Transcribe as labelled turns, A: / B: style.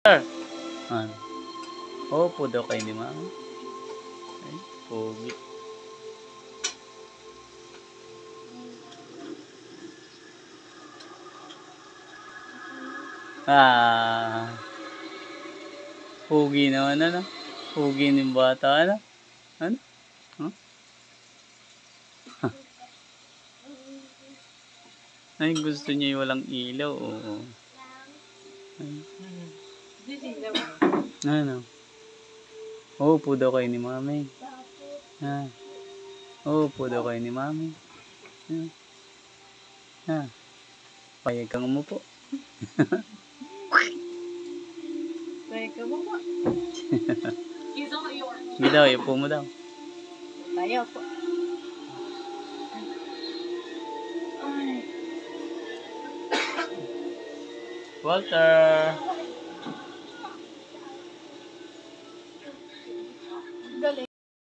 A: Ano? Opo daw kayo ni mama. Ay, pogi. Pogi naman ano? Pogi ng bata ano? Ano? Huh? Ay, gusto niya yung walang ilaw. Oo. Ay. Ano? Opo daw kayo ni mami. Opo daw kayo ni mami. Payag kang umupo.
B: Payag ka mo po.
A: Hindi daw, ipo mo daw.
B: Tayo po.
A: Walter!